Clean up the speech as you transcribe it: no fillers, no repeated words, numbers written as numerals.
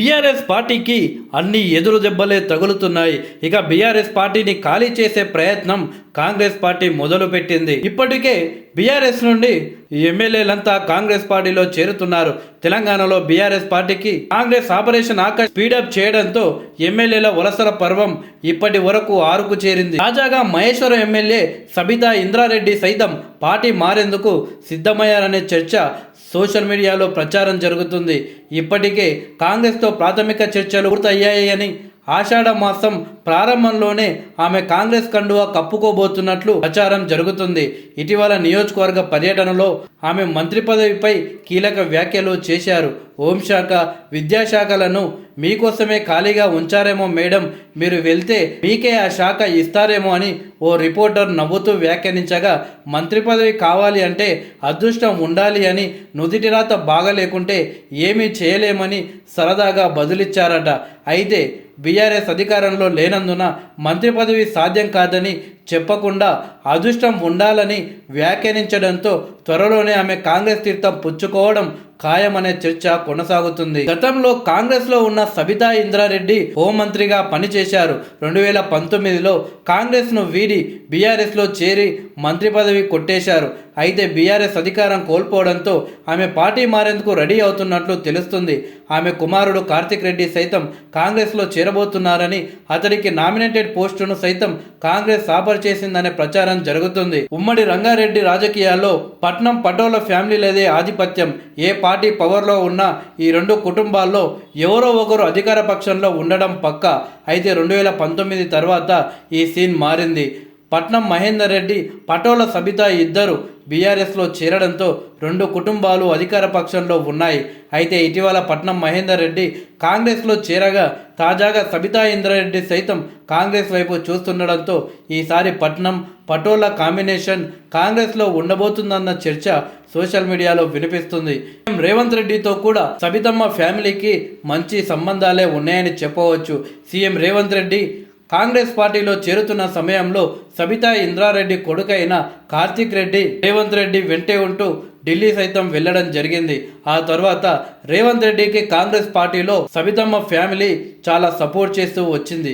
BRS పార్టీకి అన్ని ఎదురు దెబ్బలే తగులుతున్నాయి. ఇక బీఆర్ఎస్ పార్టీని ఖాళీ చేసే ప్రయత్నం కాంగ్రెస్ పార్టీ మొదలుపెట్టింది. ఇప్పటికే బీఆర్ఎస్ నుండి ఎమ్మెల్యేలంతా కాంగ్రెస్ పార్టీలో చేరుతున్నారు. తెలంగాణలో బీఆర్ఎస్ పార్టీకి కాంగ్రెస్ ఆపరేషన్ ఆకాష్ స్పీడప్ చేయడంతో ఎమ్మెల్యేల వలసల పర్వం ఇప్పటి వరకు 6కు చేరింది. తాజాగా మహేశ్వరం ఎమ్మెల్యే సబితా ఇంద్రారెడ్డి సైతం పార్టీ మారేందుకు సిద్ధమయ్యారనే చర్చ సోషల్ మీడియాలో ప్రచారం జరుగుతుంది. ఇప్పటికే కాంగ్రెస్తో ప్రాథమిక చర్చలు పూర్తయ్యాయని, ఆషాఢ మాసం ప్రారంభంలోనే ఆమె కాంగ్రెస్ కండువా కప్పుకోబోతున్నట్లు ప్రచారం జరుగుతుంది. ఇటీవల నియోజకవర్గ పర్యటనలో ఆమె మంత్రి పదవిపై కీలక వ్యాఖ్యలు చేశారు. హోంశాఖ, విద్యాశాఖలను మీకోసమే ఖాళీగా ఉంచారేమో మేడం, మీరు వెళ్తే మీకే ఆ శాఖ ఇస్తారేమో అని ఓ రిపోర్టర్ నవ్వుతూ వ్యాఖ్యానించగా, మంత్రి పదవి కావాలి అంటే అదృష్టం ఉండాలి అని, నుదిటి రాత బాగలేకుంటే ఏమీ చేయలేమని సరదాగా బదులిచ్చారట. అయితే బీఆర్ఎస్ అధికారంలో లేనందున మంత్రి పదవి సాధ్యం కాదని చెప్పకుండా అదృష్టం ఉండాలని వ్యాఖ్యానించడంతో త్వరలోనే ఆమె కాంగ్రెస్ తీర్థం పుచ్చుకోవడం ఖాయమనే చర్చ కొనసాగుతుంది. గతంలో కాంగ్రెస్లో ఉన్న సబితా ఇంద్రారెడ్డి హోంమంత్రిగా పనిచేశారు. 2019లో కాంగ్రెస్ను వీడి బీఆర్ఎస్లో చేరి మంత్రి పదవి కొట్టేశారు. అయితే బీఆర్ఎస్ అధికారం కోల్పోవడంతో ఆమె పార్టీ మారేందుకు రెడీ అవుతున్నట్లు తెలుస్తుంది. ఆమె కుమారుడు కార్తిక్ రెడ్డి సైతం కాంగ్రెస్లో చేరబోతున్నారని, అతడికి నామినేటెడ్ పోస్టును సైతం కాంగ్రెస్ ఆఫర్ చేసిందనే ప్రచారం జరుగుతుంది. ఉమ్మడి రంగారెడ్డి రాజకీయాల్లో పట్నం పటోల ఫ్యామిలీలదే ఆధిపత్యం. ఏ పార్టీ పవర్లో ఉన్నా ఈ రెండు కుటుంబాల్లో ఎవరో ఒకరు అధికార పక్షంలో ఉండడం పక్కా. అయితే 2019 తర్వాత ఈ సీన్ మారింది. పట్నం మహేందర్ రెడ్డి, పటోల సబిత ఇద్దరు బీఆర్ఎస్లో చేరడంతో రెండు కుటుంబాలు అధికార పక్షంలో ఉన్నాయి. అయితే ఇటీవల పట్నం మహేందర్ రెడ్డి కాంగ్రెస్లో చేరగా, తాజాగా సబితా ఇంద్రారెడ్డి సైతం కాంగ్రెస్ వైపు చూస్తుండడంతో ఈసారి పట్నం పటోల కాంబినేషన్ కాంగ్రెస్లో ఉండబోతుందన్న చర్చ సోషల్ మీడియాలో వినిపిస్తుంది. రేవంత్ రెడ్డితో కూడా సబితమ్మ ఫ్యామిలీకి మంచి సంబంధాలే ఉన్నాయని చెప్పవచ్చు. సీఎం రేవంత్ రెడ్డి కాంగ్రెస్ పార్టీలో చేరుతున్న సమయంలో సబితా ఇంద్రారెడ్డి కొడుకైన కార్తిక్ రెడ్డి రేవంత్ రెడ్డి వెంటే ఉంటూ ఢిల్లీ సైతం వెళ్లడం జరిగింది. ఆ తర్వాత రేవంత్ రెడ్డికి కాంగ్రెస్ పార్టీలో సబితమ్మ ఫ్యామిలీ చాలా సపోర్ట్ చేస్తూ వచ్చింది.